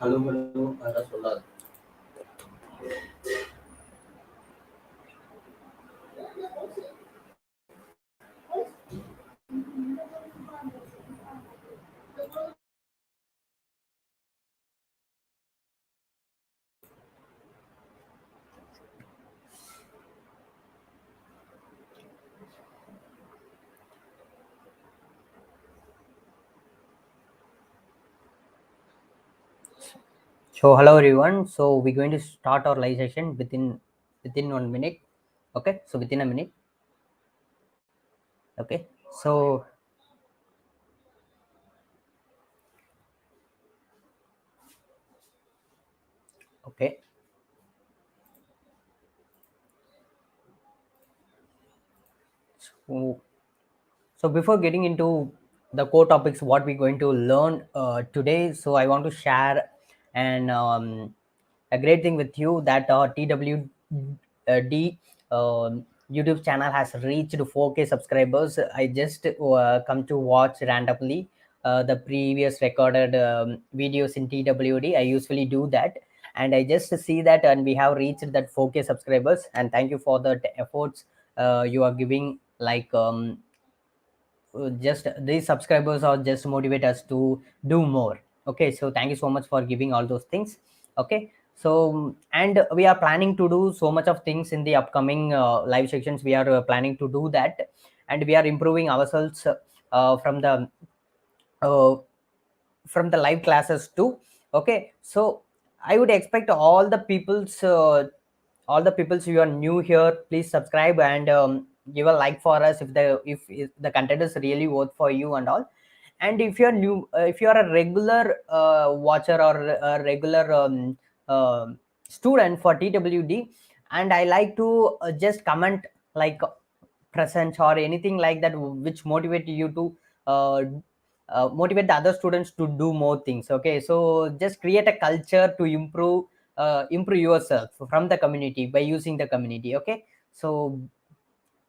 Hello, hello, அதெல்லாம் சொல்லாது. So hello everyone. So we're going to start our live session within 1 minute. Okay, so within a minute. Okay, so okay. So before getting into the core topics, what we're going to learn today, so I want to share and a great thing with you that TWD YouTube channel has reached 4K subscribers. I just come to watch randomly the previous recorded videos in TWD. I usually do that, and I just see that, and we have reached that 4K subscribers. And thank you for the efforts you are giving. Just these subscribers are just motivate us to do more. Okay, so thank you so much for giving all those things. Okay, so and we are planning to do so much of things in the upcoming live sections. We are planning to do that, and we are improving ourselves uh, from the uh, from the live classes too. Okay, so I would expect all the peoples who are new here, please subscribe and give a like for us if the content is really worth for you and all. And if you're new, if you're a regular watcher or a regular uh, student for TWD, and I like to just comment like presence or anything like that which motivate you to motivate the other students to do more things. Okay, so just create a culture to improve yourself from the community by using the community. Okay, so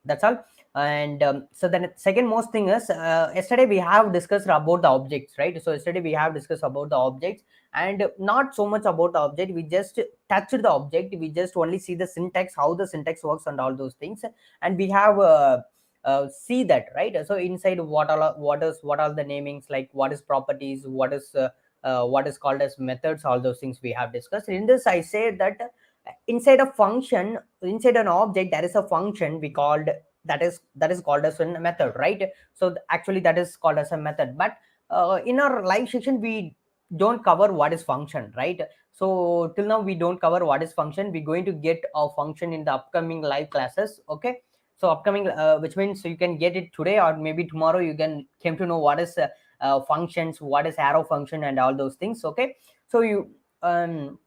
that's all. And so then second most thing is yesterday we have discussed about the objects, right? So yesterday we have discussed about the objects, and not so much about the object. We just touched the object, we just only see the syntax, how the syntax works and all those things. And we have see that, right? So inside what are the namings, like what is properties, what is called as methods, all those things we have discussed. In this I said that inside a function, inside an object, there is a function we called, that is called as a method, right? So actually that is called as a method. But in our live section we don't cover what is function, right? So till now we don't cover what is function. We're going to get a function in the upcoming live classes. Okay, so upcoming which means you can get it today or maybe tomorrow. You can came to know what is functions, what is arrow function and all those things. Okay, so you and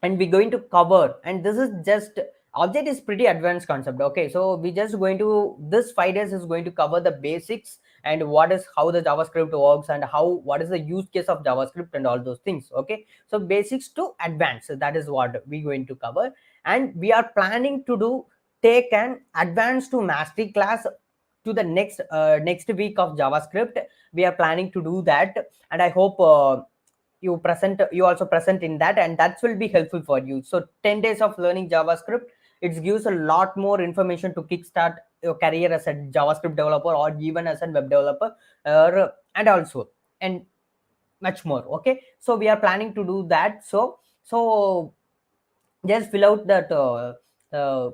we're going to cover, and this is just object is pretty advanced concept. Okay, so we just going to, this 5 days is going to cover the basics and what is, how the JavaScript works and how, what is the use case of JavaScript and all those things. Okay, so basics to advanced, so that is what we're going to cover. And we are planning to do, take an advanced to mastery class to the next week of JavaScript. We are planning to do that, and I hope you also present in that, and that will be helpful for you. So 10 days of learning JavaScript, it gives a lot more information to kickstart your career as a JavaScript developer or even as a web developer, and also and much more. Okay, so we are planning to do that. So just fill out that uh,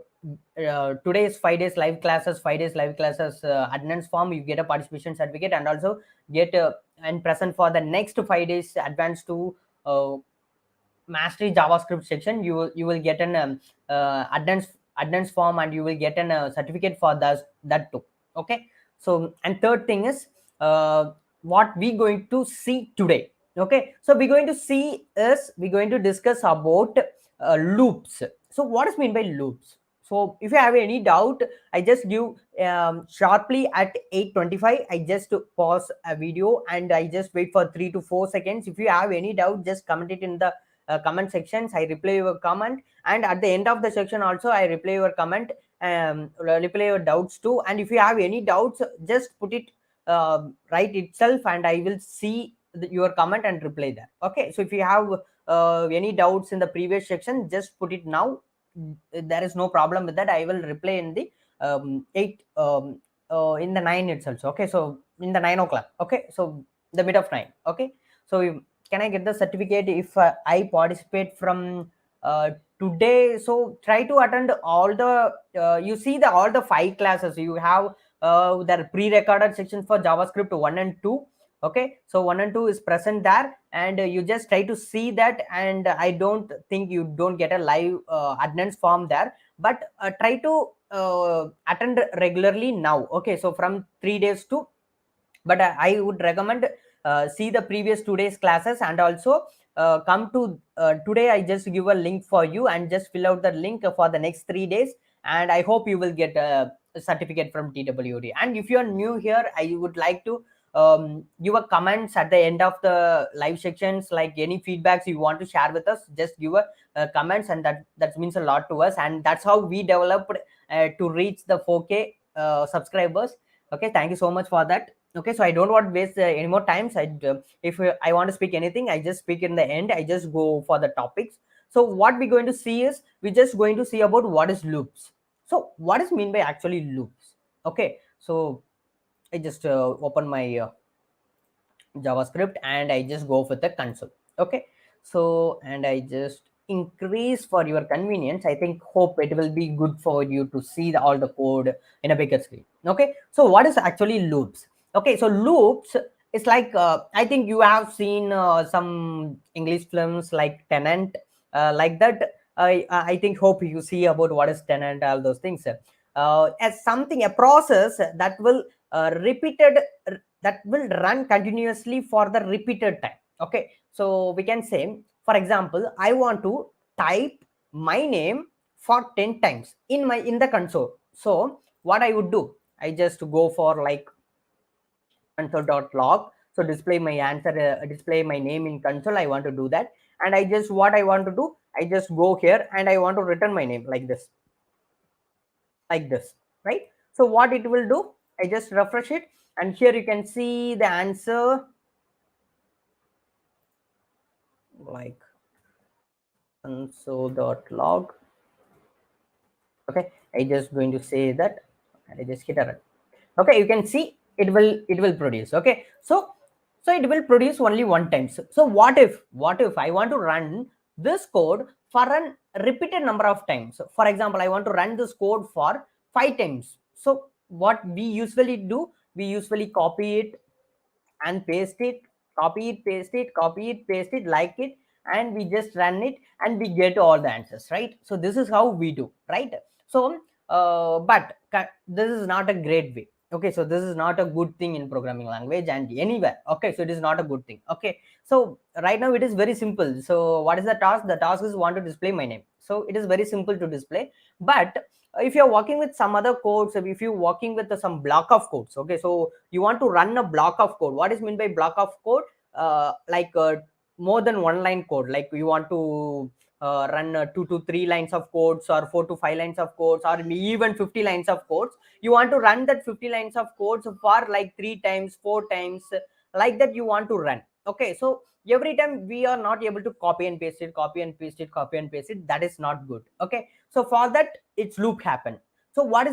today's 5 days live classes, 5 days live classes attendance form. You get a participation certificate, and also get and present for the next 5 days advanced to mastery JavaScript section. You will get an attendance form, and you will get an certificate for that too. Okay, so and third thing is what we going to see today. Okay, so we're going to discuss about loops. So what is mean by loops? So if you have any doubt, I just give sharply at 8:25. I just pause a video and I just wait for 3 to 4 seconds. If you have any doubt, just comment it in the comment sections. I reply your comment, and at the end of the section also I reply your comment, reply your doubts too. And if you have any doubts, just put it right itself, and I will see your comment and reply there. Okay, so if you have any doubts in the previous section, just put it now. There is no problem with that. I will reply in the 8 in the 9 itself. Okay, so in the 9 o'clock. Okay, so the mid of 9. Okay, so can I get the certificate if I participate from today? So try to attend all the you see the all the 5 classes you have. There are pre-recorded sections for JavaScript 1 and 2. Okay, so 1 and 2 is present there, and you just try to see that. And I don't think you don't get a live attendance form there, but try to attend regularly now. Okay, so from 3 days to, but I would recommend see the previous 2 days classes, and also come to today. I just give a link for you, and just fill out the link for the next 3 days, and I hope you will get a certificate from TWD. And if you are new here, I would like to give a comments at the end of the live sections, like any feedbacks you want to share with us. Just give a comments, and that means a lot to us, and that's how we developed to reach the 4K subscribers. Okay, thank you so much for that. Okay, so I don't want to waste any more time. If I want to speak anything, I just speak in the end. I just go for the topics. So what we're going to see is, we're just going to see about what is loops. So what is mean by actually loops? Okay, so I just open my JavaScript, and I just go with the console. Okay, so and I just increase for your convenience. I think hope it will be good for you to see all the code in a bigger screen. Okay, so what is actually loops? Okay, so loops is like I think you have seen some English films like Tenant, like that. I think hope you see about what is Tenant, all those things. As something, a process that will repeated, that will run continuously for the repeated time. Okay, so we can say, for example, I want to type my name for 10 times in the console. So what I would do, I just go for like console.log, so display my answer, display my name in console. I want to do that, and I just, what I want to do, I just go here, and I want to return my name like this, right? So what it will do, I just refresh it, and here you can see the answer, like console.log. Okay, I just going to say that, and I just hit a run. Okay, you can see it will produce. Okay, so it will produce only one time. So what if I want to run this code for a repeated number of times? So for example, I want to run this code for 5 times. So what we usually do, we usually copy it and paste it, copy it, paste it, copy it, paste it, like it, and we just run it, and we get all the answers, right? So this is how we do, right? So but this is not a great way. Okay, so this is not a good thing in programming language and anywhere. Okay, so it is not a good thing. Okay, so right now it is very simple. So what is the task? The task is want to display my name. So it is very simple to display. But if you're working with some other codes, if you're working with some block of codes, okay, so you want to run a block of code. What is meant by block of code? Like more than one line code, like you want to run 2 to 3 lines of codes, or 4 to 5 lines of codes, or even 50 lines of codes. You want to run that 50 lines of codes for like 3 times, 4 times, like that you want to run. Okay, so every time we are not able to copy and paste it, copy and paste it, copy and paste it. That is not good. Okay, so for that, it's loop happen. So what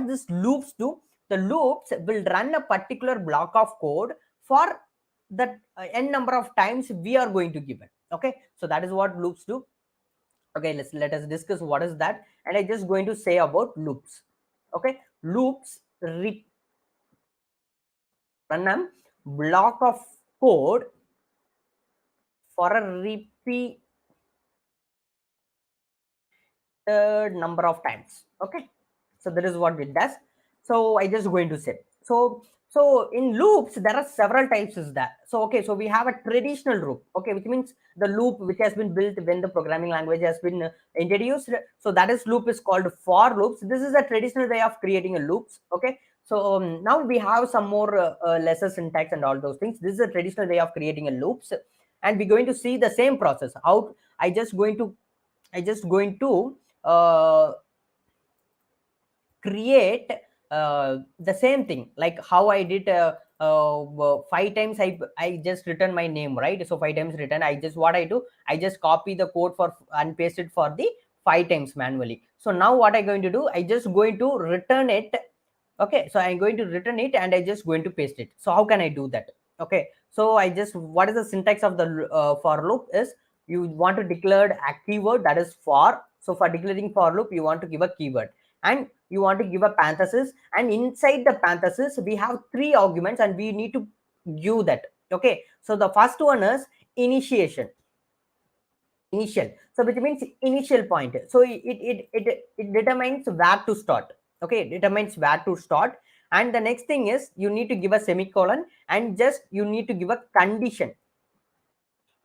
this loops do? The loops will run a particular block of code for that n number of times we are going to give it. Okay, so that is what loops do. Okay, let us discuss what is that, and I just going to say about loops. Okay, loops run a block of code for a repeated number of times. Okay, so that is what it does. So I just going to say, so in loops there are several types is that. So okay, so we have a traditional loop, okay, which means the loop which has been built when the programming language has been introduced. So that is loop is called for loops. This is a traditional way of creating a loops. Okay, so now we have some more lesser syntax and all those things. This is a traditional way of creating a loops, and we're going to see the same process. How I just going to create the same thing, like how I did 5 times I just written my name, right? So 5 times written, I just, what I do, I just copy the code for and paste it for the 5 times manually. So now what I'm going to do, I just going to return it. Okay, so I'm going to return it and I just going to paste it. So how can I do that? Okay, so I just, what is the syntax of the for loop is, you want to declare a keyword, that is for. So for declaring for loop, you want to give a keyword and you want to give a parenthesis, and inside the parenthesis we have 3 arguments and we need to give that. Okay, so the first one is initial, so which means initial point. So it determines where to start. Okay, it determines where to start. And the next thing is, you need to give a semicolon and just you need to give a condition.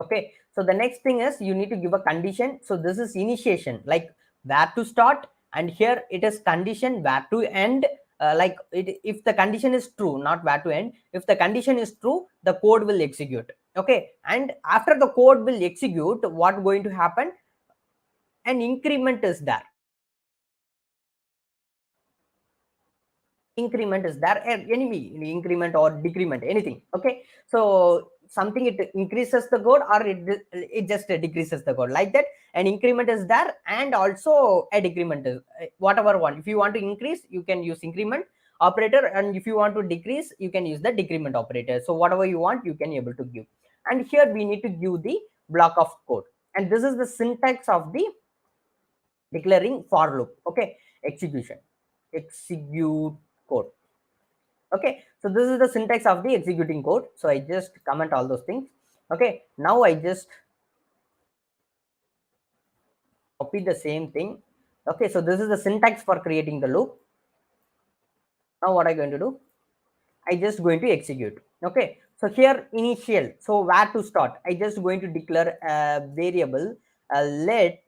Okay, so the next thing is, you need to give a condition. So this is initiation, like where to start, and here it is condition where to end. Like if the condition is true, not where to end, if the condition is true, the code will execute. Okay, and after the code will execute, what going to happen, an increment is there. Increment is there, any increment or decrement, anything. Okay, so something, it increases the code or it just decreases the code, like that. An increment is there, and also a decrement is whatever one. If you want to increase, you can use increment operator, and if you want to decrease, you can use the decrement operator. So whatever you want, you can able to give. And here we need to give the block of code, and this is the syntax of the declaring for loop. Okay, execute code. Okay, so this is the syntax of the executing code. So I just comment all those things. Okay, now I just copy the same thing. Okay, so this is the syntax for creating the loop. Now what I'm going to do, I just going to execute. Okay, so here initial, so where to start, I just going to declare a variable, let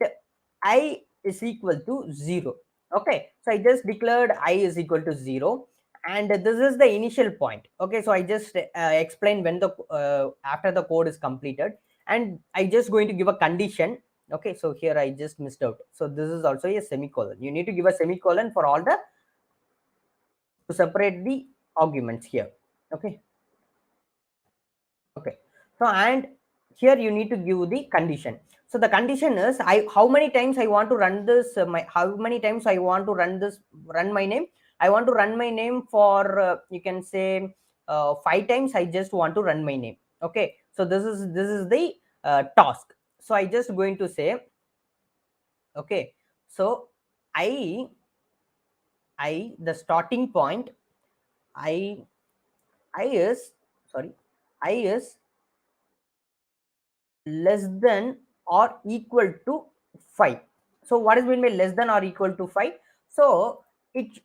I is equal to 0. Okay, so I just declared I is equal to 0, and this is the initial point. Okay, so I just explain when the after the code is completed, and I just going to give a condition. Okay, so here I just missed out, so this is also a semicolon. You need to give a semicolon for all the, to separate the arguments here. Okay, okay, so and here you need to give the condition. So the condition is, how many times I want to run this, how many times I want to run my name. I want to run my name for you can say 5 times. I just want to run my name. Okay, so this is the task. So I just going to say, okay, so I the starting point, I is, sorry, I is less than or equal to 5. So what is meant by less than or equal to 5? So it,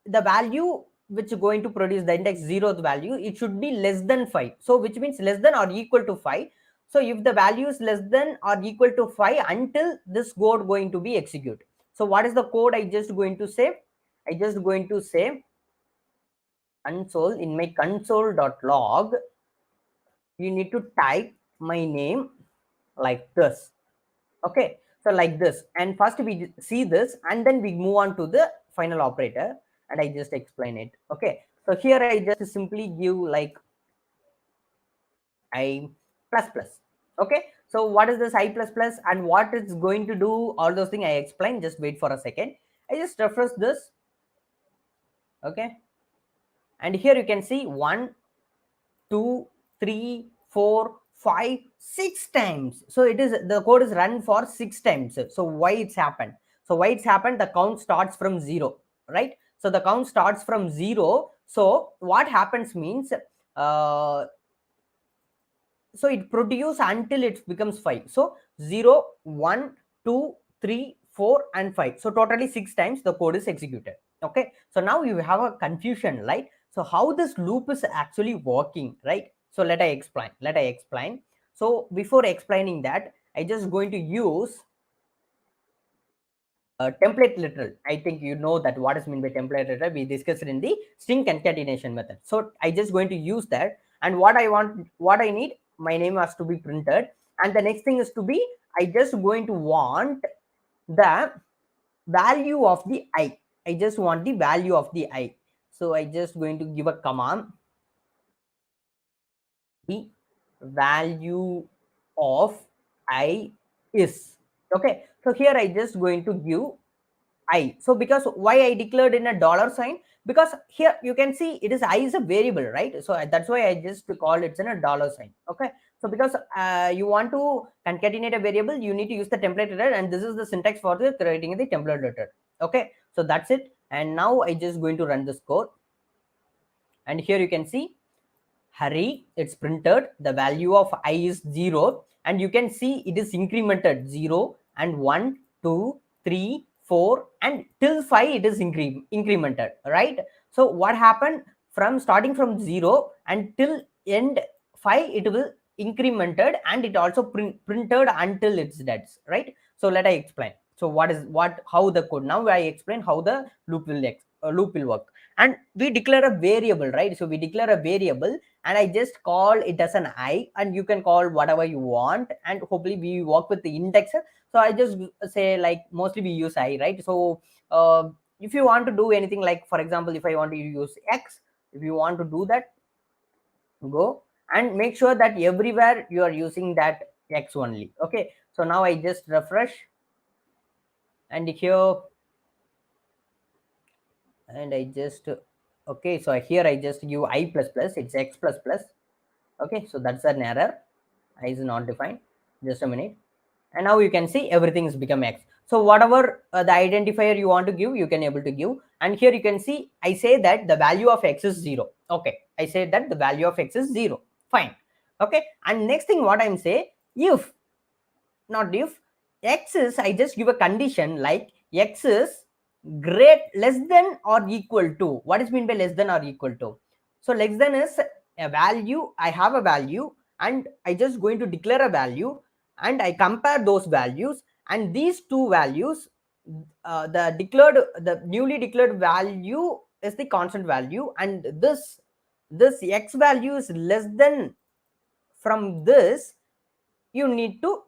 the value which is going to produce the index 0th value, it should be less than 5. So which means less than or equal to 5. So if the value is less than or equal to 5, until this code going to be executed. So what is the code I just going to say? I just going to say console, in my console.log, you need to type my name like this. Okay, so like this, and first we see this and then we move on to the final operator, and I just explain it. Okay, so here I just simply give like I plus plus. Okay, so what is this I plus plus and what it's going to do, all those things I explain. Just wait for a second, I just refresh this. Okay, and here you can see 1 2 3 4 5 6 times. So it is, the code is run for 6 times. So why it's happened? So why it's happened, the count starts from 0, right? So the count starts from 0. So what happens means, so it produces until it becomes 5. So 0 1 2 3 4 and 5. So totally 6 times the code is executed. Okay, so now you have a confusion, right? So how this loop is actually working, right? So let I explain. So before explaining that, I just going to use template literal. I think you know that what is meant by template literal. We discussed it in the string concatenation method. So I just going to use that, and what I want, what I need, my name has to be printed, and the next thing is to be, I just going to want the value of the I. I just want the value of the I. So I just going to give a command. the value of I is. Okay, so here I just going to give I. So because why I declared in a dollar sign, because here you can see it is I is a variable, right? So that's why I just call it in a dollar sign. Okay, so because you want to concatenate a variable, you need to use the template header, and this is the syntax for the creating the template header. Okay, so that's it. And now I just going to run this code, and here you can see hurry, it's printed, the value of I is 0, and you can see it is incremented 0 and 1 2 3 4 and till 5 it is incremented, right? So what happened, from starting from 0 until end 5 it will incremented, and it also printed until it's dead, right? So let I explain. So how the code, now I explain how the loop will work. And we declare a variable, right? So we declare a variable, and I just call it as an I, and you can call whatever you want, and hopefully we work with the indexer. So I just say, like, mostly we use I, right? So if you want to do anything, like for example, if I want to use X, if you want to do that, go and make sure that everywhere you are using that X only. Okay, so now I just refresh, and here, and I just, okay, so here I just give I plus plus, it's X plus plus. Okay, so that's an error, I is not defined. Just a minute, and now you can see everything has become X. So whatever the identifier you want to give, you can able to give. And here you can see I say that the value of X is 0. Okay, I say that the value of X is 0. Fine. Okay, and next thing what I'm say, if, not if, X is, I just give a condition like X is less than or equal to. What is mean by less than or equal to? So less than is a value, I have a value, and I just going to declare a value, and I compare those values, and these two values, the newly declared value is the constant value, and this X value is less than, from this you need to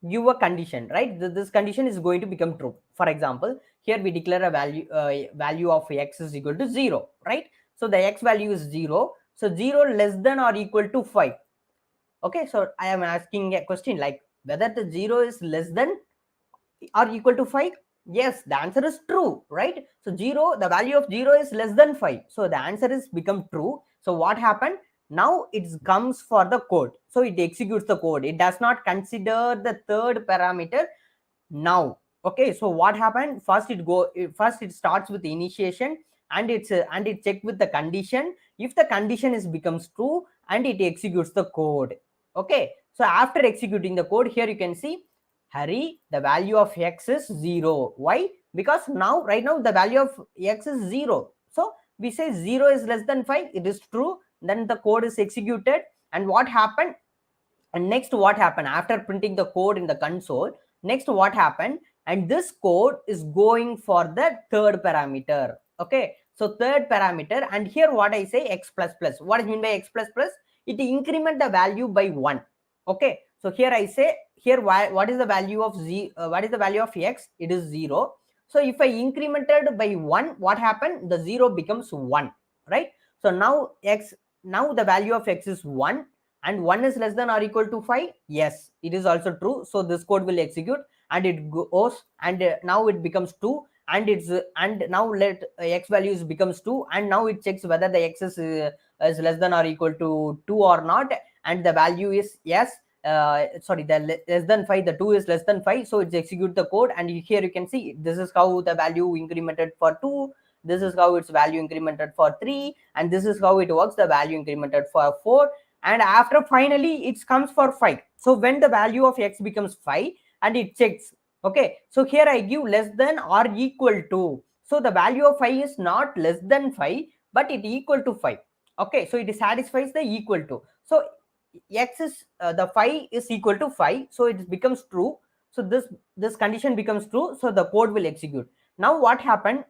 give a condition, right? This condition is going to become true. For example, here we declare a value of X is equal to 0, right? So the X value is 0, so 0 less than or equal to 5. Okay, so I am asking a question like whether the 0 is less than or equal to 5. Yes, the answer is true, right? So 0, the value of 0 is less than 5, so the answer is become true. So what happened, now it comes for the code, so it executes the code, it does not consider the third parameter now. Okay, so what happened, first it starts with the initiation, and it check with the condition. If the condition is becomes true, and it executes the code. Okay, so after executing the code, here you can see, hurry, the value of X is 0. Why? Because now, right now, the value of X is 0. So we say 0 is less than 5, it is true, then the code is executed. And what happened, and next what happened, after printing the code in the console, next what happened, and this code is going for the third parameter. Okay, so third parameter, and here what I say, X plus plus. What is mean by X plus plus? It increment the value by 1. Okay, so here I say, here what is the value of what is the value of X? It is 0. So if I incremented by 1, what happened, the 0 becomes 1, right? So now the value of X is 1, and 1 is less than or equal to 5. Yes, it is also true. So this code will execute, and it goes, and now it becomes 2, and it's and now let X values becomes 2, and now it checks whether the X is less than or equal to 2 or not, and the value is yes, sorry, the less than 5, the 2 is less than 5, so it's execute the code. And here you can see, this is how the value incremented for 2, this is how its value incremented for 3, and this is how it works, the value incremented for 4, and after finally it comes for 5. So when the value of X becomes 5, and it checks, okay, so here I give less than or equal to, so the value of 5 is not less than 5, but it equal to 5. Okay, so it satisfies the equal to. So X is the 5 is equal to 5, so it becomes true. So this condition becomes true, so the code will execute. Now what happened,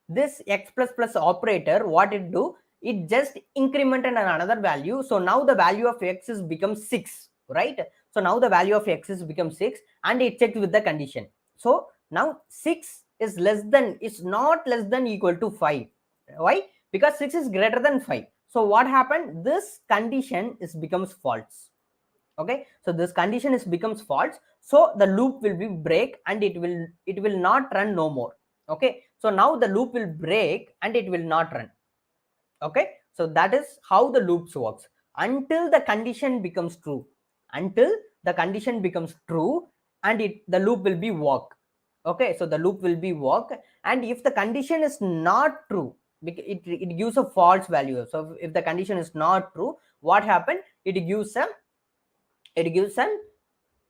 this X plus plus operator, what it do, it just incremented another value. So now the value of X is become 6, right? So now the value of X is become 6, and it checked with the condition. So now 6 is not less than equal to 5. Why? Because 6 is greater than 5. So what happened, this condition is becomes false. Okay, so this condition is becomes false, so the loop will be break and it will not run no more. Okay, so now the loop will break and it will not run. Okay, so that is how the loops works until the condition becomes true. Until the condition becomes true and the loop will be work. Okay, so the loop will be work, and if the condition is not true, it gives a false value. So if the condition is not true, what happened, it gives a it gives an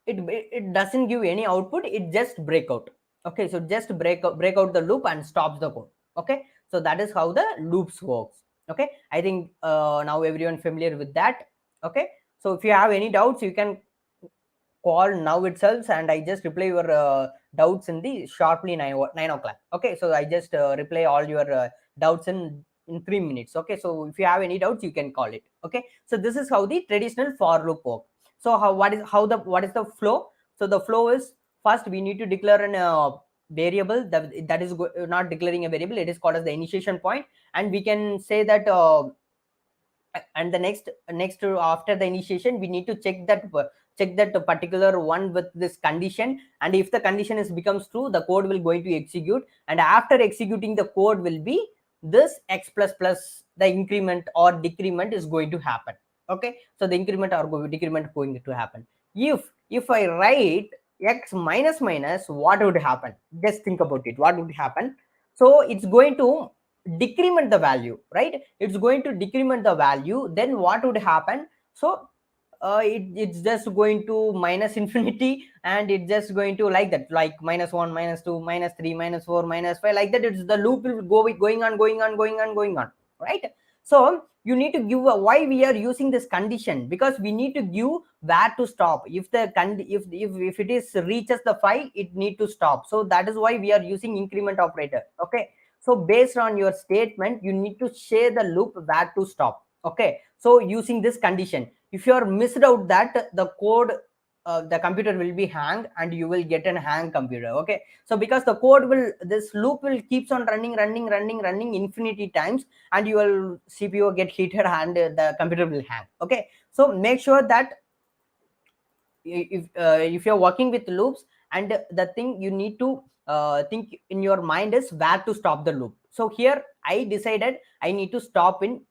it doesn't give any output, it just break out. Okay, so just break out the loop and stops the code. Okay, so that is how the loops works. Okay, I think now everyone familiar with that. Okay, so if you have any doubts, you can call now itself, and I just reply your doubts in the sharply 9 o'clock. Okay, so I just reply all your doubts in 3 minutes. Okay, so if you have any doubts, you can call it. Okay, so this is how the traditional for loop work. So what is the flow? So the flow is, first we need to declare an variable that is not declaring a variable, it is called as the initiation point, and we can say that and the next after the initiation, we need to check that particular one with this condition, and if the condition is becomes true, the code will going to execute, and after executing the code will be this x plus plus the increment or decrement is going to happen. Okay, so the increment or decrement going to happen. If I write x minus minus, what would happen? Just think about it, what would happen? So it's going to decrement the value, right? It's going to decrement the value, then what would happen? So it's just going to minus infinity, and it's just going to like that, like -1 -2 -3 -4 -5, like that. It's the loop will go going on going on, right? So you need to give why we are using this condition, because we need to give where to stop. If the if it is reaches the 5, it need to stop. So that is why we are using increment operator. Okay, so based on your statement, you need to share the loop where to stop. Okay, so using this condition, if you are missed out that, the code the computer will be hanged and you will get an hang computer. Okay, so because the code will, this loop will keeps on running infinity times, and your CPU get heated and the computer will hang. Okay, so make sure that if you're working with loops, and the thing you need to think in your mind is where to stop the loop. So here I decided I need to stop in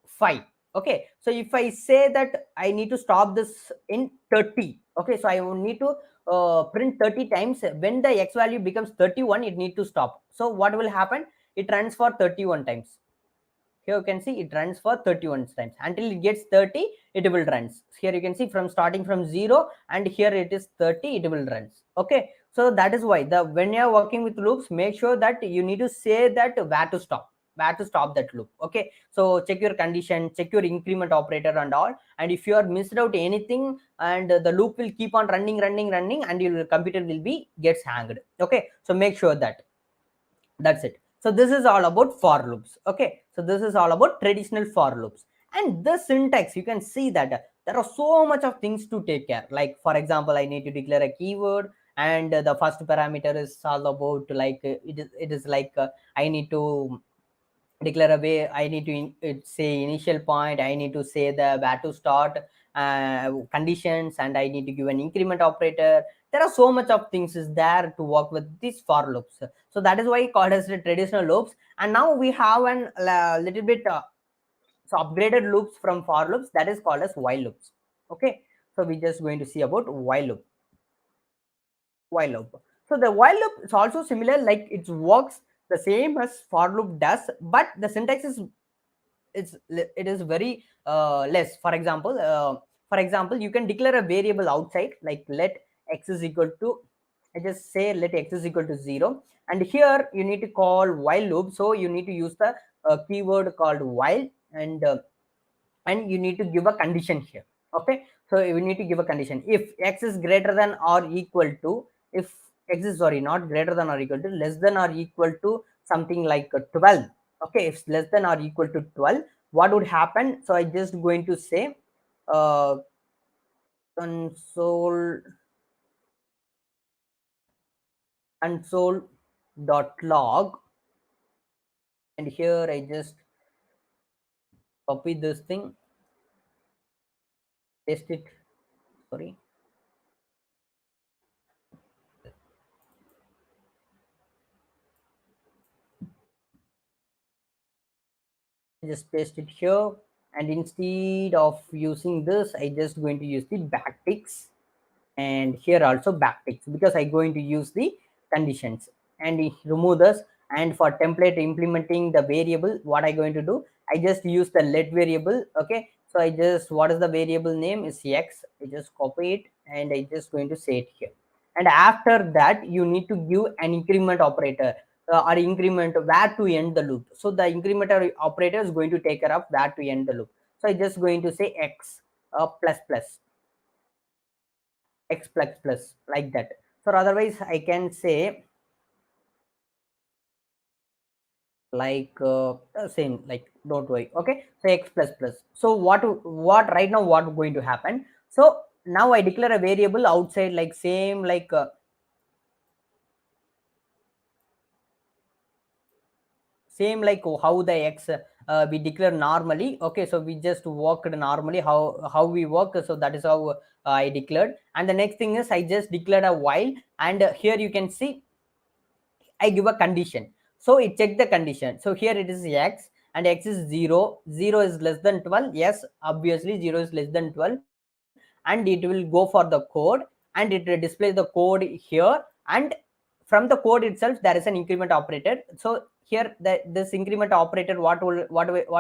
5. Okay, so if I say that I need to stop this in 30, okay, so I will need to print 30 times. When the x value becomes 31, it need to stop. So what will happen, it runs for 31 times. Here you can see it runs for 31 times until it gets 30, it will runs. Here you can see from starting from 0, and here it is 30, it will runs. Okay, so that is why the when you are working with loops, make sure that you need to say that where to stop that loop. Okay, so check your condition, check your increment operator and all, and if you are missed out anything, and the loop will keep on running, and your computer will be gets hanged. Okay, so make sure that. That's it. So this is all about for loops. Okay, so this is all about traditional for loops. And the syntax, you can see that there are so much of things to take care. Like for example, I need to declare a keyword, and the first parameter is all about like it is like I need to declare a way, I need to say initial point, I need to say the where to start conditions, and I need to give an increment operator. There are so much of things is there to work with these for loops. So that is why it called as the traditional loops. And now we have an little bit so upgraded loops from for loops, that is called as while loops. Okay, so we're just going to see about while loop. So the while loop is also similar, like it works the same as for loop does, but the syntax is it is very less. For example, you can declare a variable outside, like let x is equal to, I just say let x is equal to 0, and here you need to call while loop. So you need to use the keyword called while, and you need to give a condition here. Okay, so you need to give a condition. If x is greater than or equal to, if x is sorry not greater than or equal to, less than or equal to something like 12. Okay, if less than or equal to 12, what would happen? So I just going to say uh, console console.log, and here I just copy this thing, paste it, sorry, just paste it here. And instead of using this, I just going to use the backticks, and here also backticks, because I going to use the conditions, and remove this. And for template implementing the variable, what I going to do, I just use the let variable. Okay, so I just, what is the variable name is x, I just copy it and I just going to say it here. And after that, you need to give an increment operator, or increment where to end the loop. So the increment operator is going to take care of where to end the loop. So I just going to say x plus plus, x plus plus, like that. So otherwise I can say like same, like don't worry. Okay, so x plus plus. So what right now what going to happen? So now I declare a variable outside, like same like same like how the x we declare normally. Okay, so we just worked normally how we work. So that is how I declared. And the next thing is I just declared a while, and here you can see I give a condition. So it check the condition. So here it is x, and x is 0. 0 is less than 12. Yes, obviously 0 is less than 12. And it will go for the code, and it will display the code here. And from the code itself, there is an increment operator. So here this increment operator, what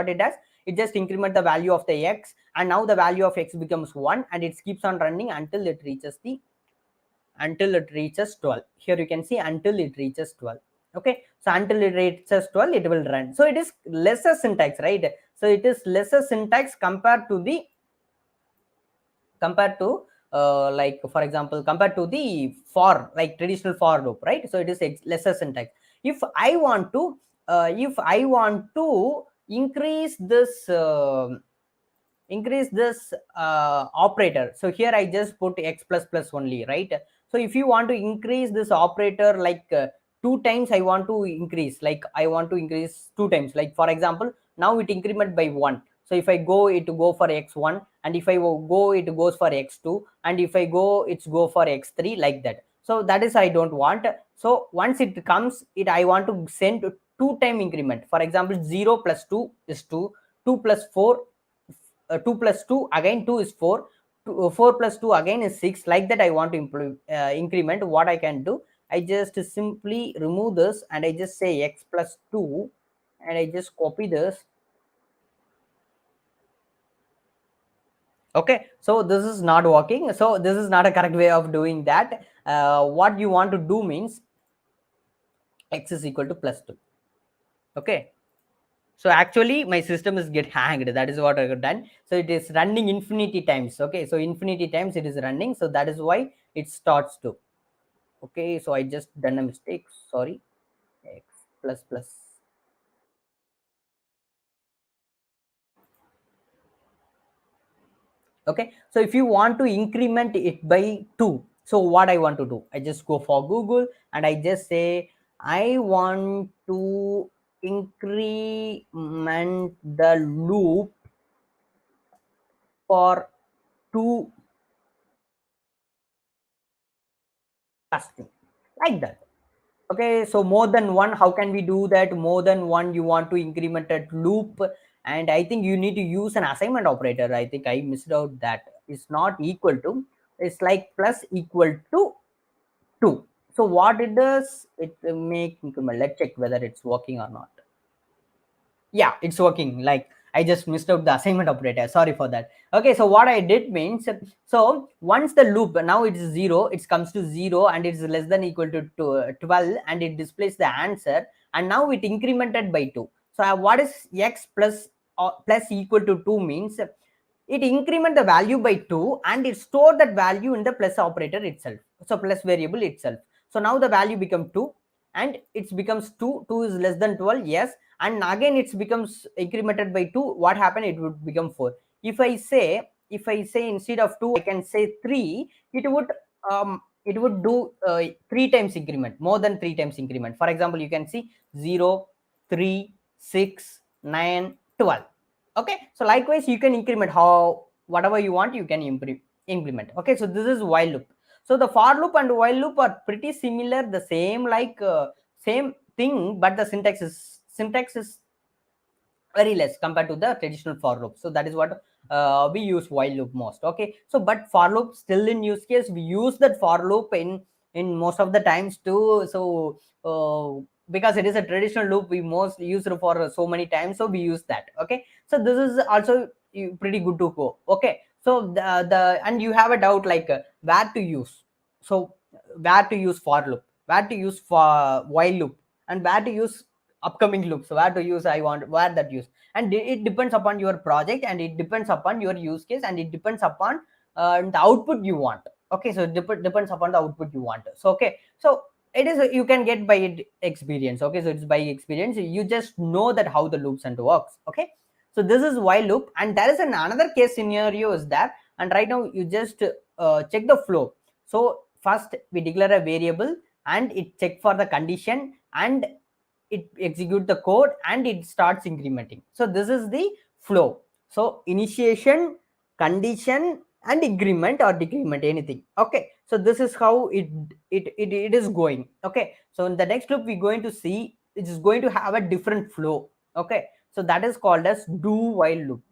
it does, it just increment the value of the x, and now the value of x becomes 1, and it keeps on running until it reaches 12. Here you can see until it reaches 12. Okay, so until it reaches 12 it will run. So it is lesser syntax, right? So it is lesser syntax compared to like for example compared to the for, like traditional for loop, right? So it is lesser syntax. If I want to increase this operator, so here I just put x plus plus only, right? So if you want to increase this operator like 2 times, I want to increase, like I want to increase 2 times, like for example now it increment by 1. So if I go, it go for x1, and if I go, it goes for x2, and if I go, it's go for x3, like that. So that is I don't want. So once it comes, it I want to send 2-time increment. For example, 0 plus 2 is 2, 2 plus 4, 2 plus 2 again 2 is 4, 4 plus 2 again is 6, like that I want to increment. What I can do, I just simply remove this, and I just say x plus 2, and I just copy this. Okay, so this is not working. So this is not a correct way of doing that. What you want to do means x is equal to plus 2. Okay, so actually my system is get hanged, that is what I have done. So it is running infinity times. Okay, so infinity times it is running, so that is why it starts to. Okay, so I just done a mistake, sorry. X plus plus. Okay, so if you want to increment it by 2, so what I want to do, I just go for Google, and I just say I want to increment the loop for 2 plus 2, like that. Okay, so more than one, how can we do that? More than one, you want to increment that loop, and I think you need to use an assignment operator. I think I missed out that. It's not equal to, it's like plus equal to 2. So what it does, it make increment. Let's check whether it's working or not. Yeah, it's working. Like I just missed out the assignment operator, sorry for that. Okay, so what I did means, so once the loop, now it is 0, it comes to 0, and it is less than equal to 12, and it displays the answer, and now it incremented by 2. So what is x plus plus equal to 2 means, it increment the value by 2, and it store that value in the plus operator itself, so plus variable itself. So now the value become 2, and it becomes 2. 2 is less than 12, yes, and again it becomes incremented by 2. What happened, it would become 4. If I say instead of 2 I can say 3, it would do 3 times increment, more than 3 times increment. For example, you can see 0, 3, 6, 9, 12. Okay, so likewise you can increment how whatever you want, you can implement. Okay, so this is while loop. So the for loop and while loop are pretty similar, the same same thing, but the syntax is very less compared to the traditional for loop. So that is what we use while loop most. Okay, so but for loop still in use case, we use that for loop in most of the times too. So because it is a traditional loop, we most use it for so many times, so we use that. Okay, so this is also pretty good to go. Okay, so the and you have a doubt like where to use. So where to use for loop, where to use for while loop, and where to use upcoming loops, where to use I want, where that use. And it depends upon your project, and it depends upon your use case, and it depends upon the output you want. Okay, so it depends upon the output you want. So okay, so it is you can get by experience. Okay, so it's by experience, you just know that how the loops and works. Okay, so this is while loop. And there is another case scenario is that, and right now you just check the flow. So first we declare a variable, and it check for the condition, and it execute the code, and it starts incrementing. So this is the flow. So initiation, condition, and increment or decrement, anything. Okay, so this is how it is going. Okay, so in the next loop we're going to see it is going to have a different flow. Okay, so that is called as do while loop.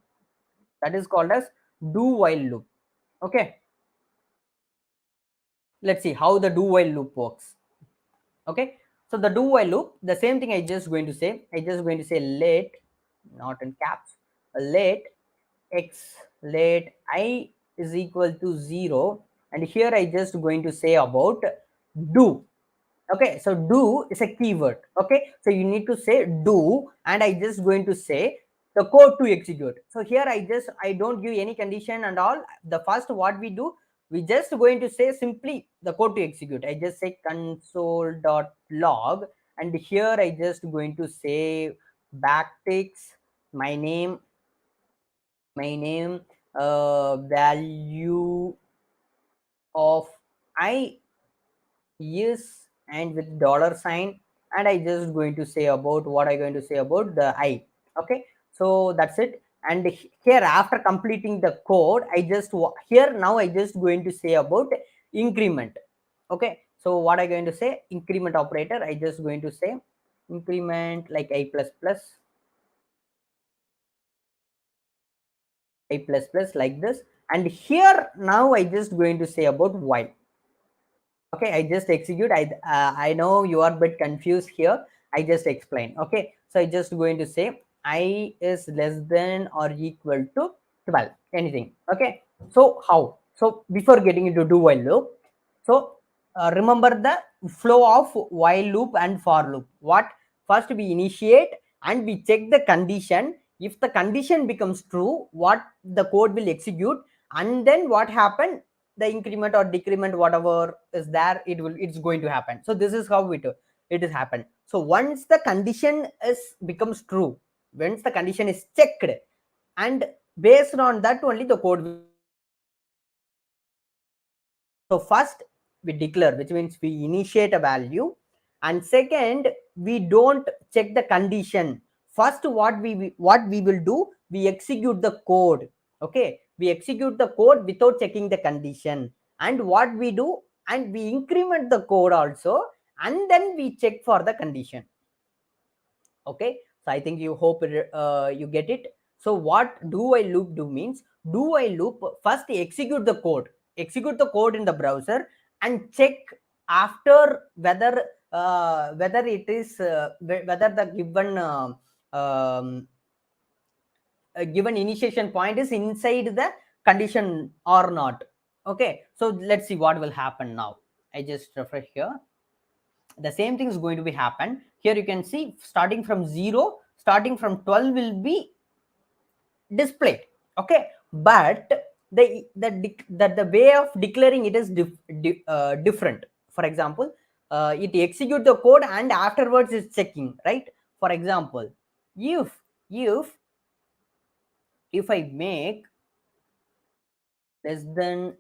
That is called as do while loop. Okay, let's see how the do while loop works. Okay, so the do while loop, the same thing I just going to say. I just going to say let, not in caps, let x, let I is equal to 0, and here I just going to say about do. Okay, so do is a keyword. Okay, so you need to say do, and I just going to say the code to execute. So here I don't give any condition and all. The first what we do, we just going to say simply the code to execute. I just say console.log, and here I just going to say backticks my name, value of I is, and with dollar sign, and I just going to say about what I going to say about the I. Okay, so that's it. And here after completing the code, I just here now I just going to say about increment. Okay, so what I going to say, increment operator, I just going to say increment like I plus plus, I plus plus, like this. And here now I just going to say about while. Okay, I just execute. I know you are a bit confused here. I just explain. Okay, so I just going to say I is less than or equal to 12, anything. Okay, so how? So before getting into do while loop, so remember the flow of while loop and for loop. What? First we initiate and we check the condition. If the condition becomes true, what the code will execute, and then what happened, the increment or decrement, whatever is there, it's going to happen. So this is how it is happened. So once the condition is becomes true, once the condition is checked, and based on that only the code will. So first we declare, which means we initiate a value, and second we don't check the condition. First what we will do, we execute the code. Okay, we execute the code without checking the condition. And what we do, and we increment the code also, and then we check for the condition. Okay, so I think you hope you get it. So what do while loop do means, do while loop first execute the code in the browser, and check after whether it is whether the given initiation point is inside the condition or not. Okay, so let's see what will happen now. I just refresh here. The same thing is going to be happen here. You can see starting from 0, starting from 12 will be displayed. Okay, but the way of declaring it is different. For example, it execute the code and afterwards is checking, right? For example, if I make less than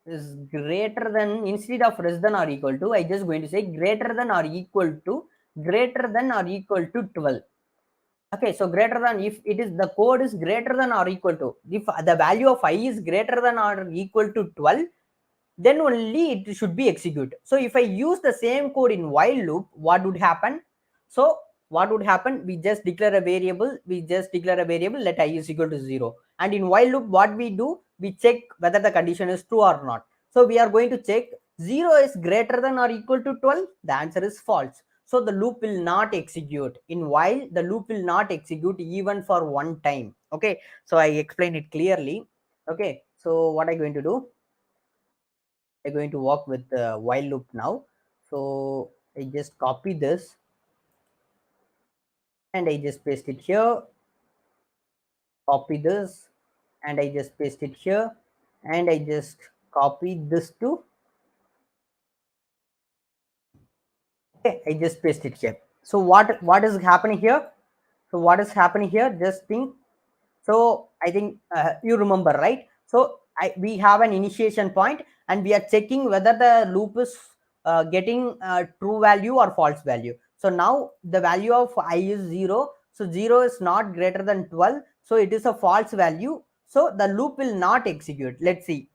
is greater than, instead of less than or equal to, I just going to say greater than or equal to 12. Okay, so greater than, if it is the code is greater than or equal to, if the value of I is greater than or equal to 12, then only it should be executed. So if I use the same code in while loop, what would happen? So what would happen? We just declare a variable, let I is equal to 0. And in while loop, what we do? We check whether the condition is true or not. So we are going to check 0 is greater than or equal to 12. The answer is false. So the loop will not execute. In while, the loop will not execute even for one time. Okay, so I explain it clearly. Okay, so what I'm going to do? I'm going to work with the while loop now. So I just copy this and I just paste it here, copy this and I just paste it here, and I just copy this too. Okay, I just paste it here. So what is happening here? So what is happening here? Just think. So I think you remember, right? So we have an initiation point and we are checking whether the loop is getting true value or false value. So now the value of I is 0. So 0 is not greater than 12. So it is a false value. So the loop will not execute. Let's see.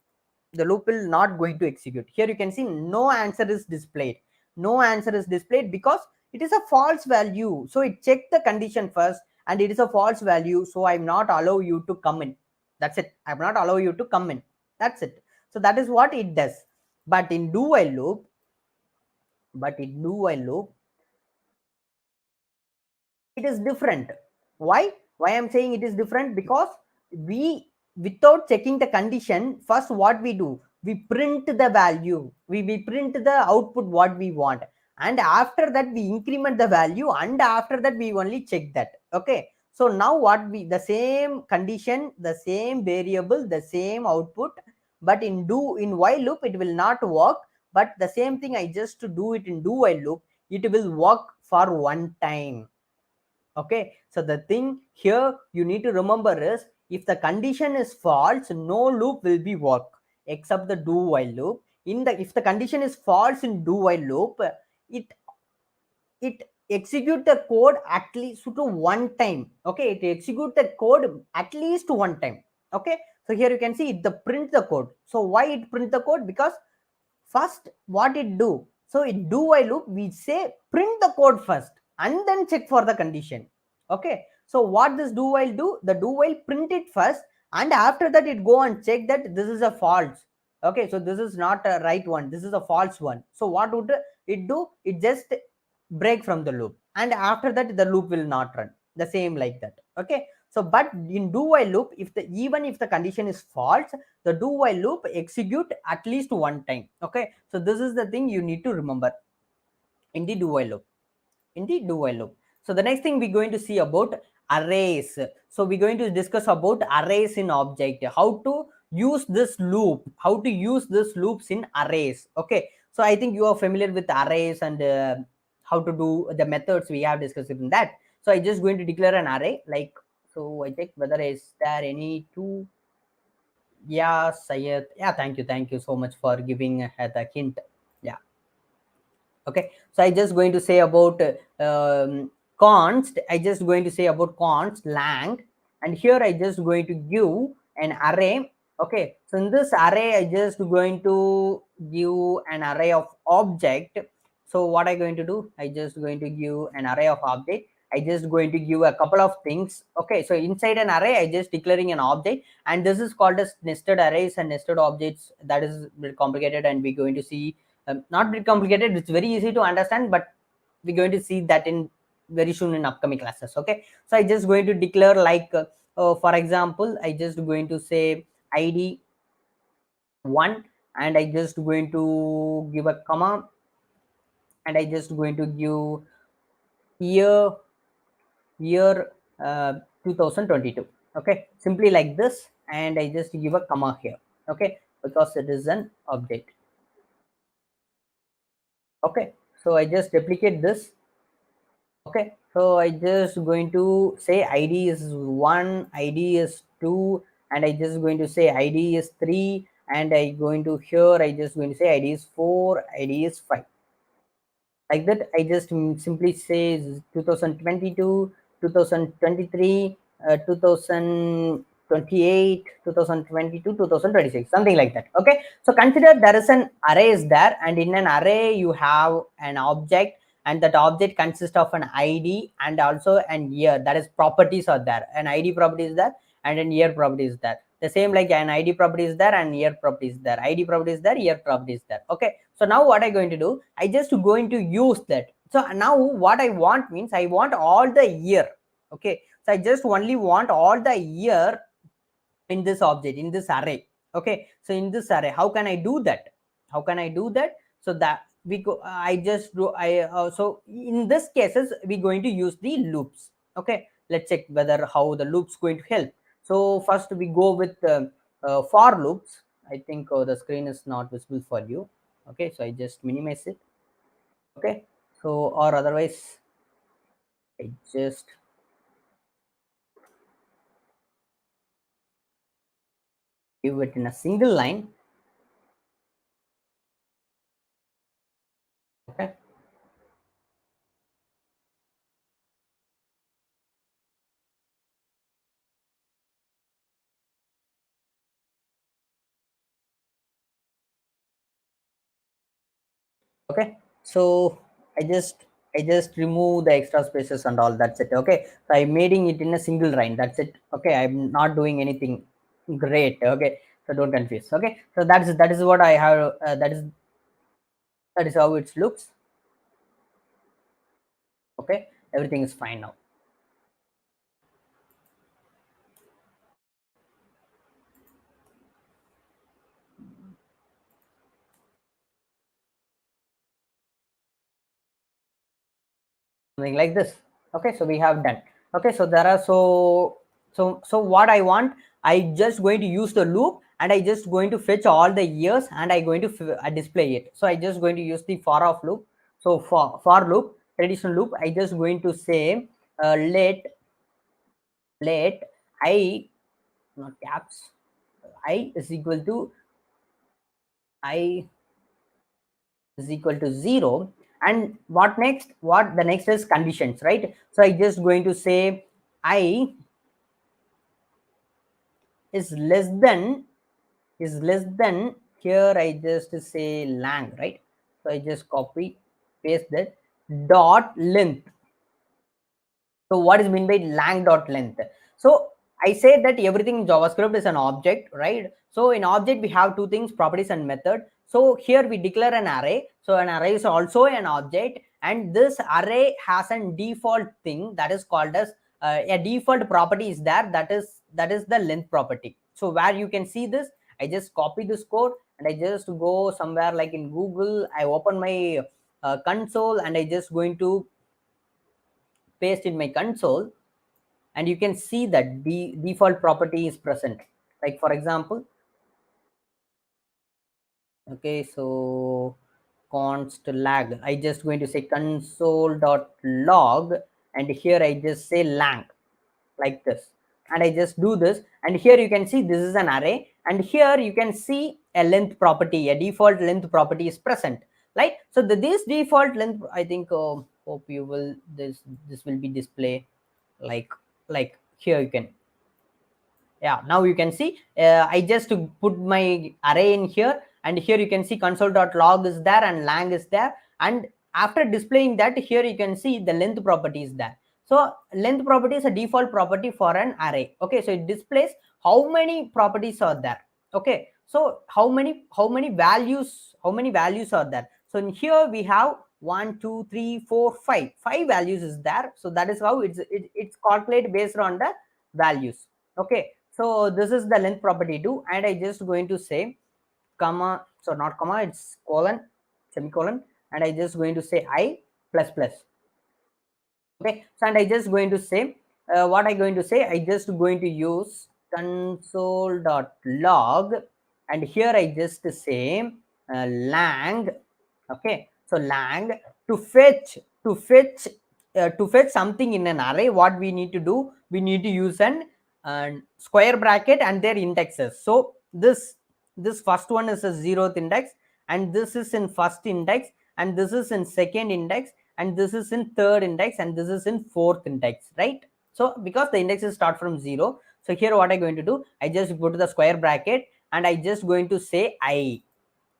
The loop will not going to execute. Here you can see no answer is displayed. No answer is displayed because it is a false value. So it checked the condition first and it is a false value. So I'm not allow you to come in. That's it. I'm not allow you to come in. That's it. So that is what it does. But in do while loop, it is different. Why I'm saying it is different? Because we, without checking the condition, first what we do, we print the value, we print the output what we want, and after that we increment the value, and after that we only check that. Okay, so now what we, the same condition, the same variable, the same output, but in while loop it will not work. But the same thing I just to do it in do while loop, it will work for one time. Okay, so the thing here you need to remember is, if the condition is false, no loop will be work except the do while loop. In the, if the condition is false in do while loop, it execute the code at least to one time. Okay, it execute the code at least one time. Okay, so here you can see the print the code. So why it print the code? Because first what it do, so it do while loop, we say print the code first and then check for the condition. Okay, so what this do while do, the do while print it first, and after that it go and check that this is a false. Okay, so this is not a right one, this is a false one. So what would it do? It just break from the loop, and after that the loop will not run. The same like that. Okay, so but in do while loop, if the, even if the condition is false, the do while loop execute at least one time. Okay, so this is the thing you need to remember in the do while loop. So the next thing we're going to see about arrays. So we're going to discuss about arrays in object, how to use this loop, how to use this loops in arrays. Okay, so I think you are familiar with arrays and how to do the methods we have discussed in that. So I just going to declare an array, like, so I check whether is there any two. Yeah, Sayed. Yeah, thank you so much for giving the hint. Yeah. Okay, so I just going to say about const. I just going to say about const lang, and here I just going to give an array. Okay, so in this array I just going to give an array of object. So what I going to do, I just going to give an array of object. I just going to give a couple of things. Okay, so inside an array I just declaring an object, and this is called as nested arrays and nested objects. That is a bit complicated, and we're going to see not very complicated, it's very easy to understand, but we're going to see that in very soon in upcoming classes. Okay, so I just going to declare like for example, I just going to say id 1, and I just going to give a comma, and I just going to give year 2022. Okay, simply like this, and I just give a comma here. Okay, because it is an object. Okay, so I just replicate this. Okay, so I just going to say id is 1, id is 2, and I just going to say id is 3, and I going to here I just going to say id is 4, id is 5. Like that, I just simply say 2022, 2023, 2028, 2022, 2026, something like that. Okay, so consider there is an array is there, and in an array you have an object, and that object consists of an id and also an year. That is, properties are there, an id property is there and an year property is there. The same like an id property is there and year property is there, id property is there, year property is there. Okay, so now what I'm going to do, I just going to use that. So now what I want means I want all the year. Okay, so I just only want all the year in this object, in this array. Okay, so in this array, how can I do that? How can I do that? So that we go, I just do, so in this cases we going to use the loops. Okay, let's check whether how the loops going to help. So first we go with for loops. I think the screen is not visible for you. Okay, so I just minimize it. Okay, so or otherwise I just give it in a single line. Okay, okay, so I just remove the extra spaces and all. That's it. Okay, so I'm making it in a single line. That's it. Okay, I'm not doing anything great. Okay, so don't confuse. Okay, so that is what I have. That is how it looks. Okay, everything is fine now. Something like this. Okay, so we have done. Okay, so there are so what I want, I just going to use the loop, and I just going to fetch all the years, and I going to display it. So I just going to use the for of loop. So for loop, traditional loop, I just going to say let I, not caps, I is equal to I is equal to 0. And what next, what the next is conditions, right? So I just going to say I is less than, here I just say lang, right? So I just copy paste that dot length. So what is mean by lang dot length? So I say that everything in JavaScript is an object, right? So in object we have two things, properties and method. So here we declare an array. So an array is also an object, and this array has a default thing that is called as a default property is there, that is the length property. So where you can see this, I just copy this code and I just go somewhere like in Google, I open my console, and I just going to paste in my console, and you can see that the default property is present. Like for example, okay, so const lag, I just going to say console.log, and here I just say lang, like this, and I just do this, and here you can see this is an array, and here you can see a length property, a default length property is present, right? So this default length, I think hope you will, this will be display like here you can, yeah, now you can see I just put my array in here, and here you can see console.log is there and lang is there, and after displaying that, here you can see the length property is there. So length property is a default property for an array. Okay, so it displays how many properties are there. Okay, so how many values are there. So in here we have 1 2 3 4 5 values is there. So that is how it's calculated based on the values. Okay, so this is the length property too, and I just going to say comma, so not comma, it's colon, semicolon, and I just going to say I plus plus. Okay, so and I just going to say what I going to say, I just going to use console.log, and here I just say lang. Okay, so lang to fetch something in an array. What we need to do, we need to use an square bracket and their indexes. So this first one is a 0th index, and this is in first index, and this is in second index, and this is in third index, and this is in fourth index, right? So because the indexes start from 0, so here what I'm going to do, I just put the square bracket and I just going to say I.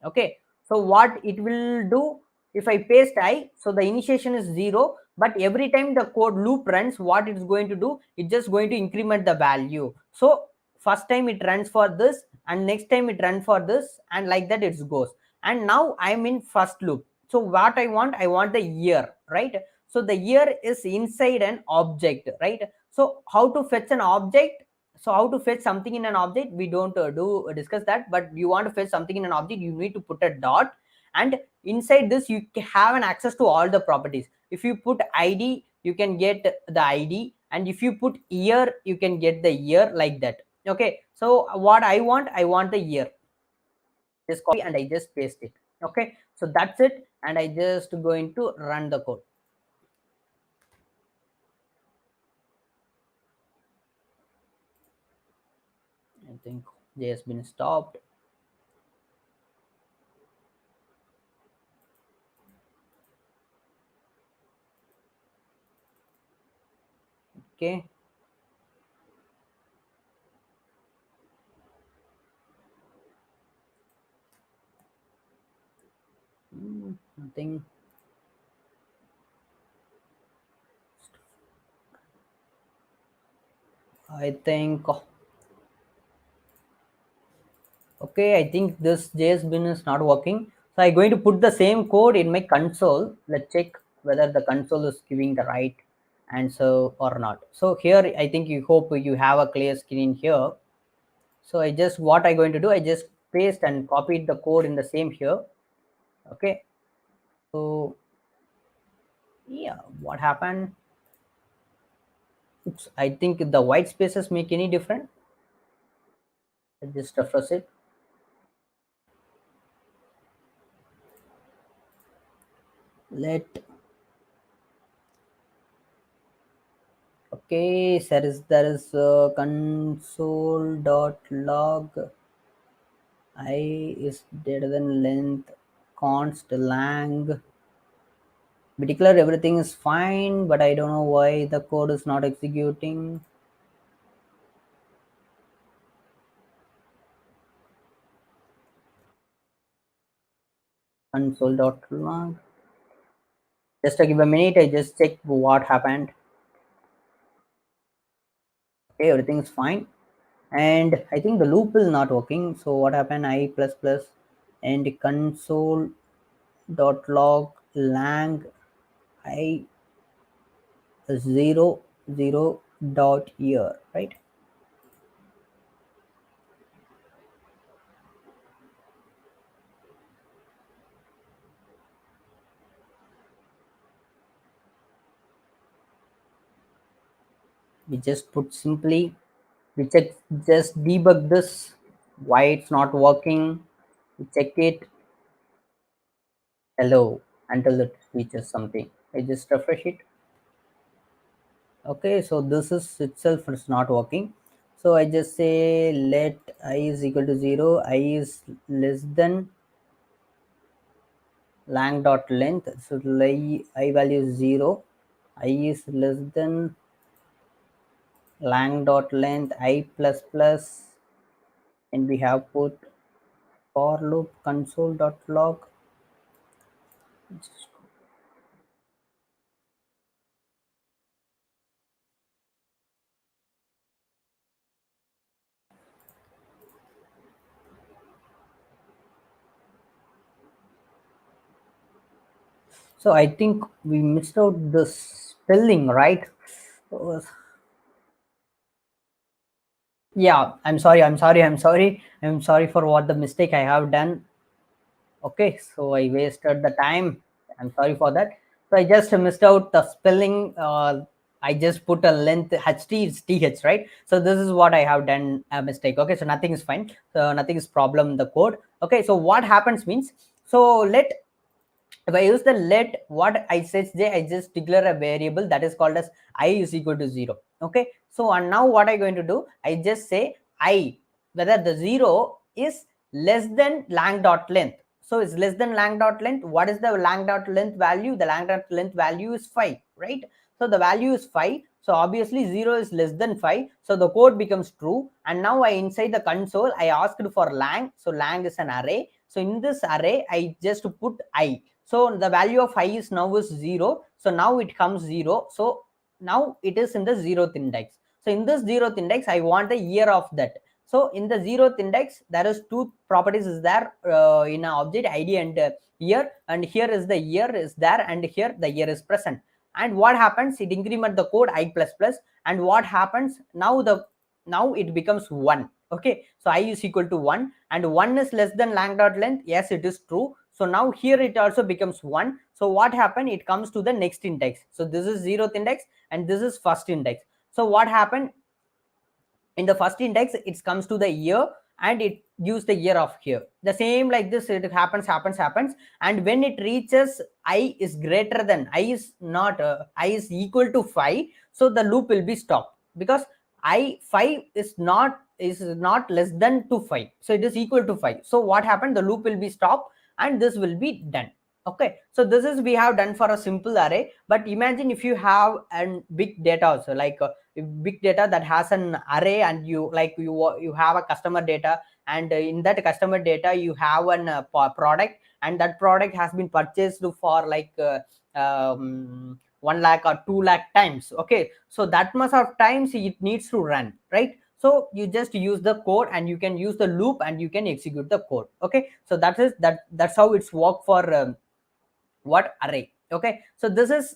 Okay, so what it will do, if I paste I, so the initiation is 0, but every time the code loop runs, what it's going to do, it's just going to increment the value. So first time it runs for this, and next time it runs for this, and like that it goes. And now I'm in first loop. So what I want the year, right? So the year is inside an object, right? So how to fetch an object, so how to fetch something in an object, we don't discuss that, but you want to fetch something in an object, you need to put a dot, and inside this you have an access to all the properties. If you put id, you can get the id, and if you put year, you can get the year, like that. Okay, so what I want the year, just copy and I just paste it. Okay, so that's it, and I just going to run the code. I think J has been stopped. Okay, nothing. I think, okay, I think this JS bin is not working. So I'm going to put the same code in my console. Let's check whether the console is giving the right answer or not. So here, I think you hope you have a clear screen here. So I just, what I'm going to do, I just paste and copied the code in the same here. Okay. So yeah, what happened? Oops, I think the white spaces make any difference. I just refresh it. Okay, there is console.log I is greater than length const lang. We declare everything is fine, but I don't know why the code is not executing. Console.log. Just to give a minute, I just check what happened. Okay, everything is fine. And I think the loop is not working. So what happened? I plus plus and console.log lang I 0 0 right? We just put simply, we check, just debug this, why it's not working. We check it, hello, until it reaches something. I just refresh it. Okay, so this is itself is not working. So I just say let I is equal to 0, I is less than lang dot length. So I value is 0, I is less than lang dot length I plus plus, and we have put for loop console.log. So I think we missed out the spelling, right? Yeah, I'm sorry for what the mistake I have done. Okay, so I wasted the time. I'm sorry for that. So I just missed out the spelling. I just put a length HT is TH, right? So this is what I have done a mistake. Okay, so nothing is fine. So nothing is problem in the code. Okay, so what happens means, so if I use the let, what I says there, I just declare a variable that is called as I is equal to 0. Okay, so and now what I'm going to do, I just say I, whether the 0 is less than lang dot length. So it's less than lang dot length. What is the lang dot length value? The lang dot length value is 5, right? So the value is 5. So obviously 0 is less than 5. So the code becomes true. And now inside the console, I asked for lang. So lang is an array. So in this array, I just put I. So the value of I is now is 0. So now it comes 0. So now it is in the 0th index. So in this 0th index, I want the year of that. So in the 0th index, there is two properties is there in an object, ID and year. And here is the year is there, and here the year is present. And what happens? It increment the code I++. And what happens now? Now it becomes 1. Okay, so I is equal to 1, and 1 is less than lang dot length. Yes, it is true. So now here it also becomes 1. So what happened? It comes to the next index. So this is 0th index and this is first index. So what happened? In the first index, it comes to the year and it gives the year of here. The same like this, it happens. And when it reaches I is greater than, I is not, I is equal to 5. So the loop will be stopped, because I 5 is not less than to 5. So it is equal to 5. So what happened? The loop will be stopped and this will be done. Okay, so this is we have done for a simple array. But imagine if you have a big data also, like big data that has an array, and you have a customer data, and in that customer data you have an product, and that product has been purchased for like 1 lakh or 2 lakh times. Okay, so that much of times it needs to run, right? So you just use the code and you can use the loop and you can execute the code. Okay, so that's how it's work for what array. Okay, so this is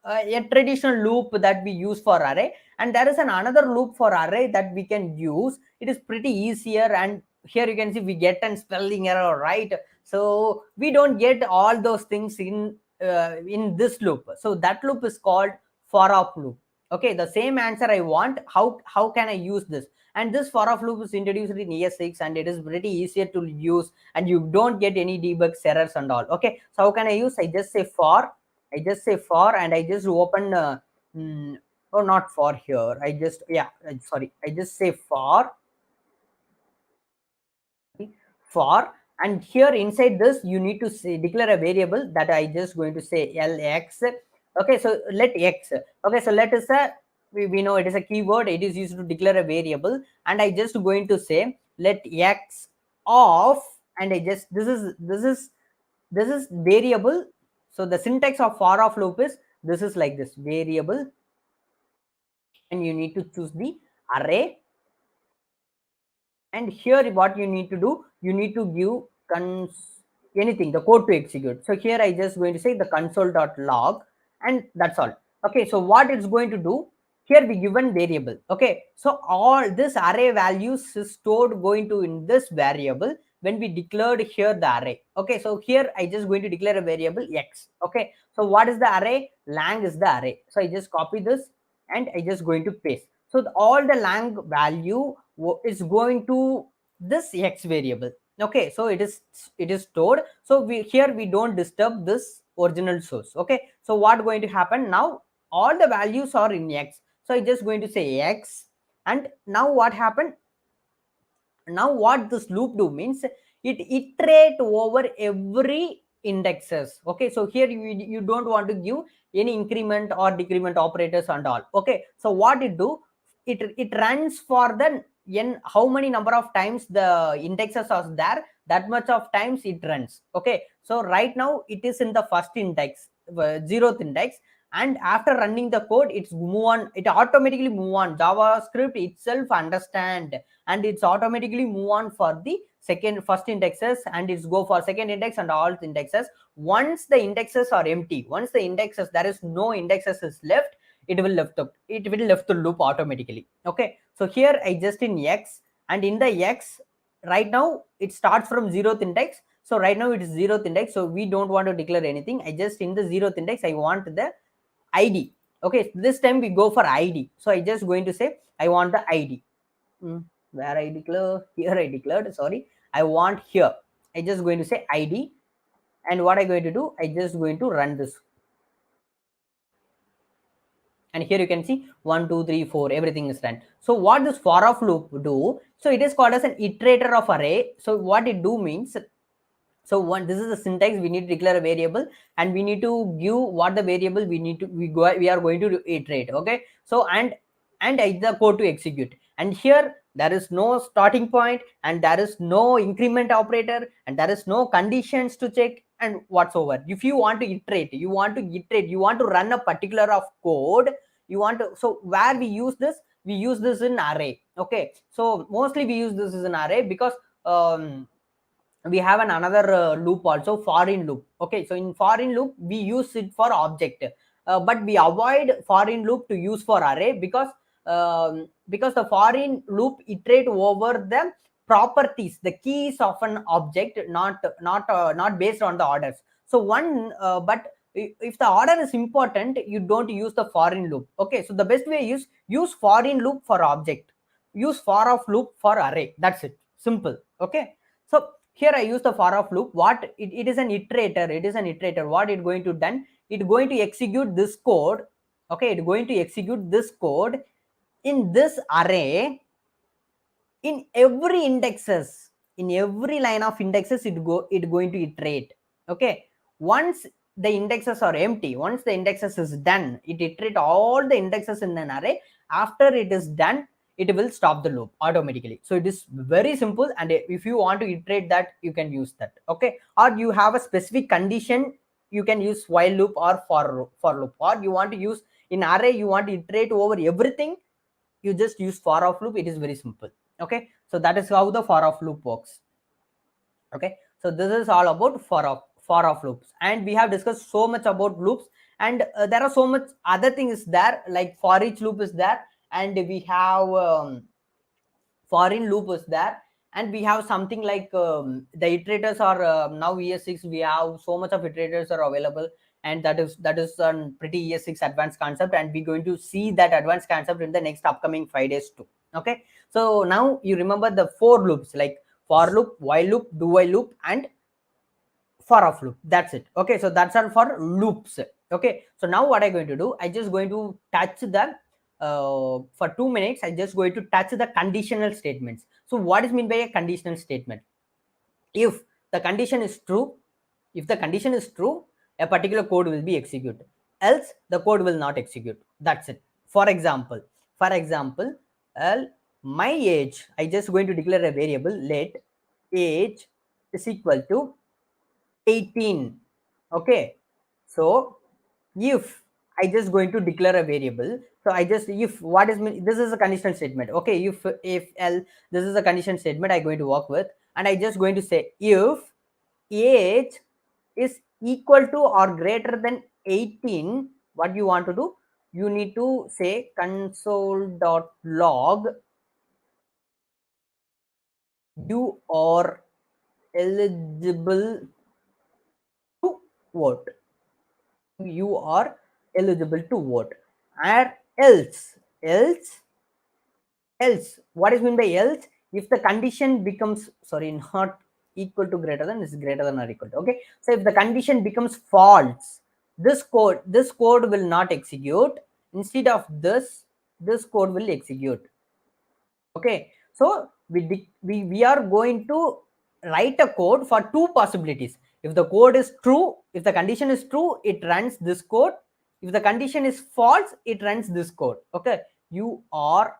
a traditional loop that we use for array, and there is another loop for array that we can use. It is pretty easier, and here you can see we get a spelling error, right? So we don't get all those things in this loop. So that loop is called for of loop. Okay, the same answer I want. How can I use this? And this for of loop is introduced in ES6, and it is pretty easier to use, and you don't get any debug errors and all. Okay, so how can I use? I just say for, and I just open oh, not for here. I just I just say for, and here inside this you need to say declare a variable that I just going to say lx. Okay, so let x. Okay, so let us we know it is a keyword. It is used to declare a variable, and I just going to say let x of, and I just this is variable. So the syntax of for of loop is this is like this: variable, and you need to choose the array. And here what you need to do, you need to give anything, the code to execute. So here I just going to say the console.log, and that's all. Okay, so what it's going to do, here we given variable. Okay, so all this array values is stored going to in this variable when we declared here the array. Okay, so here I just going to declare a variable x. Okay, so what is the array? Lang is the array. So I just copy this and I just going to paste. So all the lang value is going to this x variable. Okay, so it is stored. So we don't disturb this original source. Okay, so what going to happen now? All the values are in x. So I just going to say x, and now what happened? Now what this loop do means it iterate over every indexes. Okay, so here you don't want to give any increment or decrement operators and all. Okay, so what it do, it runs for the how many number of times the indexes are there, that much of times it runs. Okay, so right now it is in the first index, 0th index, and after running the code it's move on, it automatically move on. JavaScript itself understand, and it's automatically move on for the first indexes, and it's go for second index and all the indexes. Once the indexes are empty, once the indexes there is no indexes is left, it will left the loop automatically. Okay, so here I just in x, and in the x right now it starts from 0th index. So right now it is 0th index, so we don't want to declare anything. I just in the 0th index I want the ID. Okay, this time we go for ID. So I just going to say I want the ID. Where I declare, here I declared, sorry, I want here. I just going to say ID, and what I going to do, I just going to run this. And here you can see 1 2 3 4 everything is run. So what this for of loop do, so it is called as an iterator of array. So what it do means, So one, this is the syntax. We need to declare a variable, and we need to give what the variable we are going to iterate. Okay, so and the code to execute. And here there is no starting point, and there is no increment operator, and there is no conditions to check and whatsoever. If you want to iterate, you want to run a particular of code, you want to, so where we use this, we use this in array. Okay, so mostly we use this as an array because we have another loop also, foreign loop. Okay, so in foreign loop we use it for object, but we avoid foreign loop to use for array because the foreign loop iterate over the properties, the keys of an object, not based on the orders. So one but if the order is important, you don't use the foreign loop. Okay, so the best way is use foreign loop for object, use for of loop for array. That's it, simple. Okay, so here I use the for of loop. What it is an iterator, what it going to done, it going to execute this code. Okay, it going to execute this code in this array, in every indexes, in every line of indexes, it going to iterate. Okay, once the indexes are empty, once the indexes is done, it iterate all the indexes in an array. After it is done, it will stop the loop automatically. So it is very simple, and if you want to iterate that, you can use that. Okay, or you have a specific condition, you can use while loop or for loop, or you want to use in array, you want to iterate over everything, you just use for of loop. It is very simple. Okay, so that is how the for of loop works. Okay, so this is all about for of loops, and we have discussed so much about loops, and there are so much other things there, like for each loop is there, and we have foreign loop is there, and we have something like the iterators are now ES6, we have so much of iterators are available, and that is a pretty ES6 advanced concept, and we're going to see that advanced concept in the next upcoming 5 days too. Okay, so now you remember the 4 loops, like for loop, while loop, do while loop, and for of loop. That's it. Okay, so that's all for loops. Okay, so now what I'm going to do, I just going to touch the for 2 minutes, I just going to touch the conditional statements. So what is mean by a conditional statement? If the condition is true, a particular code will be executed, else the code will not execute. That's it. For example, my age, I just going to declare a variable, let age is equal to 18. Okay, so if I just going to declare a variable, so I just, if what is this is a conditional statement. Okay, if L, this is a condition statement I'm going to work with, and I just going to say if age is equal to or greater than 18, what you want to do, you need to say console.log you are eligible to vote, you are eligible to vote, or else what is mean by else, if the condition becomes, sorry, not equal to, greater than, is greater than or equal to. Okay, so if the condition becomes false, this code will not execute. Instead of this code will execute. Okay, so we are going to write a code for 2 possibilities. If the code is true, if the condition is true, it runs this code. If the condition is false, it runs this code. Okay, you are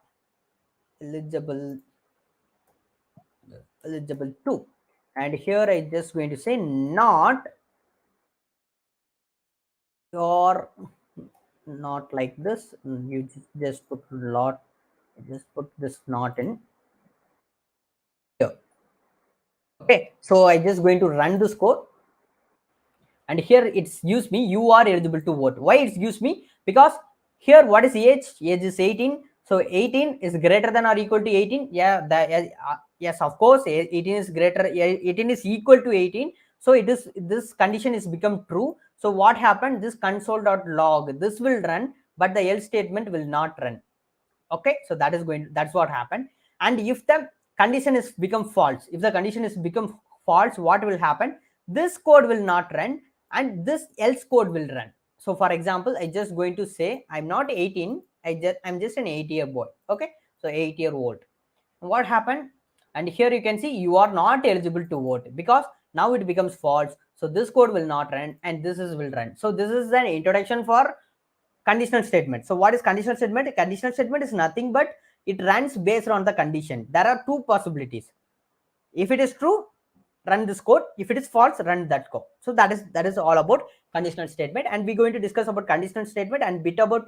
eligible to, and here I just going to say not, or not like this, you just put lot, just put this not in here. Okay, so I just going to run this code, and here it's gives me you are eligible to vote. Why it's gives me? Because here what is age is 18, so 18 is greater than or equal to 18. Yeah, yes, of course 18 is greater, 18 is equal to 18, so it is, this condition is become true. So what happened, this console.log, this will run, but the else statement will not run. Okay, so that is going, that's what happened. And if the condition is become false, what will happen, this code will not run, and this else code will run. So for example, I just going to say I'm not 18, I'm just an 8-year boy. Okay, so 8-year-old. What happened? And here you can see you are not eligible to vote, because now it becomes false, so this code will not run and this will run. So this is an introduction for conditional statement. So what is conditional statement? Conditional statement is nothing but it runs based on the condition. There are two possibilities. If it is true, run this code. If it is false, run that code. So that is all about conditional statement, and we're going to discuss about conditional statement and bit about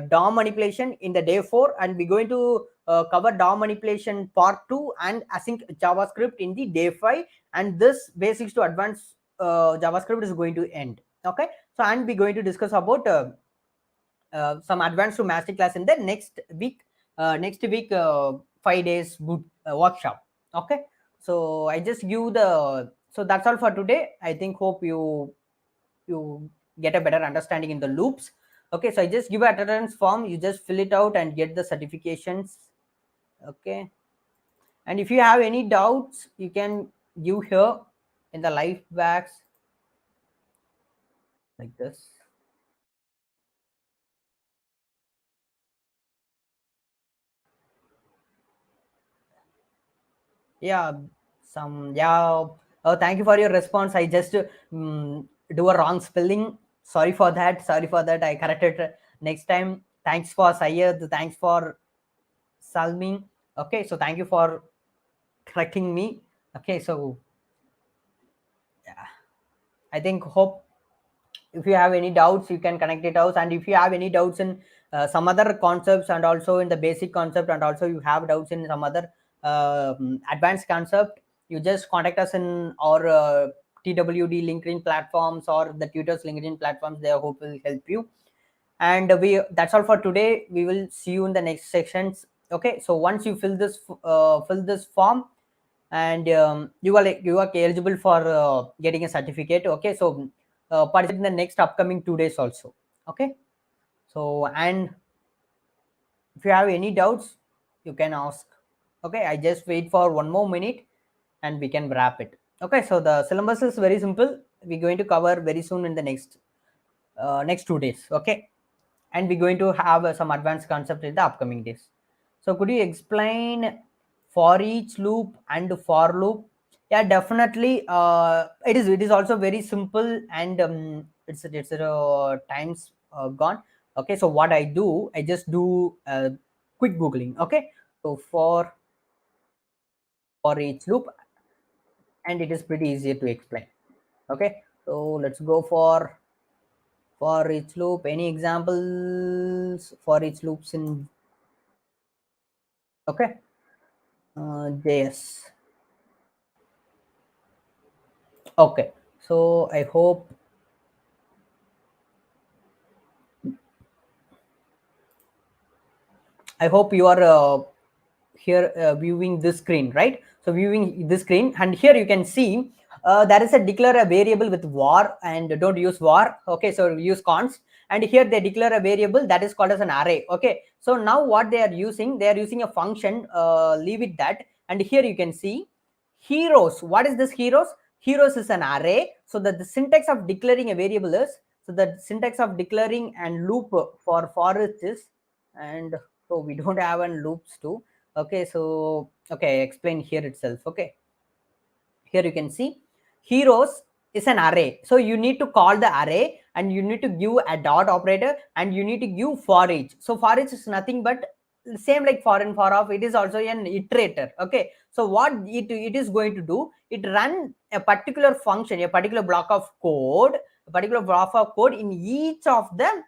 DOM manipulation in the day 4, and we're going to cover DOM manipulation part 2 and async JavaScript in the day 5, and this basics to advanced JavaScript is going to end. Okay, so and we're going to discuss about some advanced to master class in the next week. 5 days boot workshop. Okay, so I just give the, so that's all for today. I think hope you get a better understanding in the loops. Okay, so I just give a attendance form, you just fill it out and get the certifications. Okay, and if you have any doubts, you can give here in the live backs like this. Yeah, thank you for your response. I just do a wrong spelling, sorry for that, I corrected next time. Thanks for Sayed, thanks for Salmin. Okay, so thank you for correcting me. Okay, so yeah, I think hope if you have any doubts you can connect it out, and if you have any doubts in some other concepts and also in the basic concept, and also you have doubts in some other advanced concept, you just contact us in our TWD LinkedIn platforms or the tutors LinkedIn platforms. They hope will help you. And that's all for today. We will see you in the next sections. Okay, so once you fill this form, and you are eligible for getting a certificate. Okay, so participate in the next upcoming 2 days also. Okay, so and if you have any doubts you can ask. Okay, I just wait for 1 more minute and we can wrap it. Okay, so the syllabus is very simple. We're going to cover very soon in the next 2 days. Okay, and we're going to have some advanced concept in the upcoming days. So could you explain for each loop and for loop? Yeah, definitely. It is also very simple, and it's times gone. Okay, so what I do, I just do quick googling. Okay, so for each loop, and it is pretty easy to explain. Okay, so let's go for each loop. Any examples for each loops in? Okay, JS. Okay, so I hope you are here viewing this screen, right? So viewing this screen, and here you can see there is a declare a variable with var, and don't use var. Okay, so use const, and here they declare a variable that is called as an array. Okay, so now what they are using a function, leave it that, and here you can see heroes. What is this heroes? Heroes is an array. So that the syntax of declaring a variable is, so the syntax of declaring and loop for it is, and so we don't have an loops too. Okay, so okay, explain here itself. Okay, here you can see heroes is an array, so you need to call the array and you need to give a dot operator and you need to give for each. So for each is nothing but same like for and for off, it is also an iterator. Okay, so what it is going to do, it run a particular function, a particular block of code, in each of the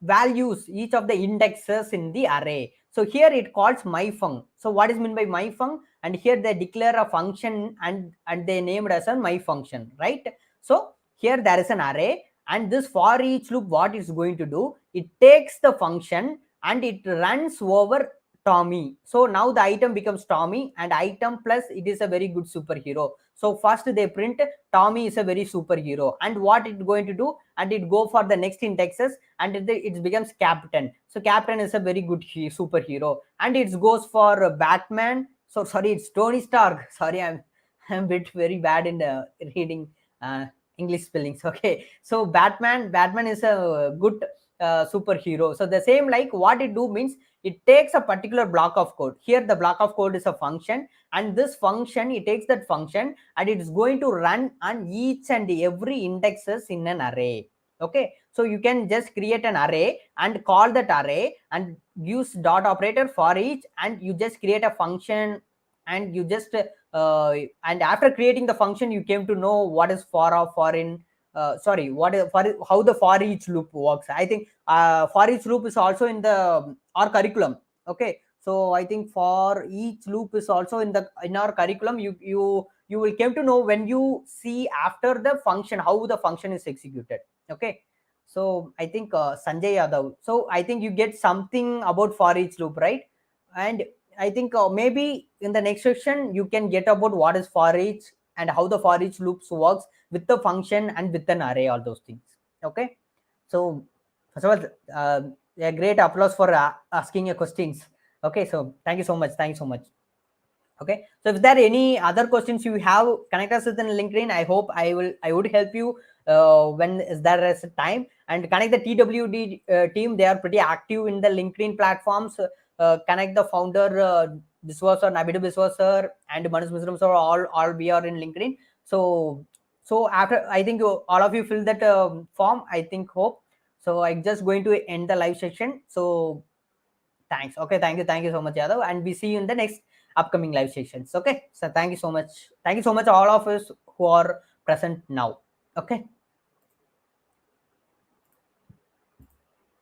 values, each of the indexes in the array. So here it calls myfunc. So what is meant by myfunc? And here they declare a function and they named as a my function, right? So here there is an array, and this for each loop, what it's going to do, it takes the function and it runs over Tommy. So now the item becomes Tommy, and item plus it is a very good superhero. So first they print Tommy is a very superhero, and what it's going to do, and it go for the next indexes, and it becomes captain. So captain is a very good superhero, and it goes for Batman. So sorry, it's Tony Stark. Sorry, I'm a bit very bad in reading English spellings. Okay, so Batman is a good superhero. So the same, like what it do means, it takes a particular block of code. Here the block of code is a function, and this function, it takes that function and it is going to run on each and every indexes in an array. Okay, so you can just create an array and call that array and use dot operator for each, and you just create a function, and you just and after creating the function, you came to know what is for or foreign sorry, what is for, how the for each loop works. I think for each loop is also in the our curriculum. Okay, so I think for each loop is also in our curriculum. You will came to know when you see after the function how the function is executed. Okay, so I think Sanjay Yadav, so I think you get something about for each loop, right? And I think maybe in the next section you can get about what is for each and how the for each loops works with the function and with an array, all those things. Okay, so first of all, a great applause for asking your questions. Okay, so thank you so much, thank you so much. Okay, so if there are any other questions you have, connect us with in LinkedIn. I hope I would help you when is there is time, and connect the TWD team. They are pretty active in the LinkedIn platforms. Connect the founder Biswas, Nabidu Biswas, and Manus Misram sir, all we are in LinkedIn. So after, I think all of you fill that form, I think, hope. So I'm just going to end the live session. So thanks. Okay, thank you so much, Yadav, and we see you in the next upcoming live sessions. Okay, so thank you so much, all of us who are present now. Okay.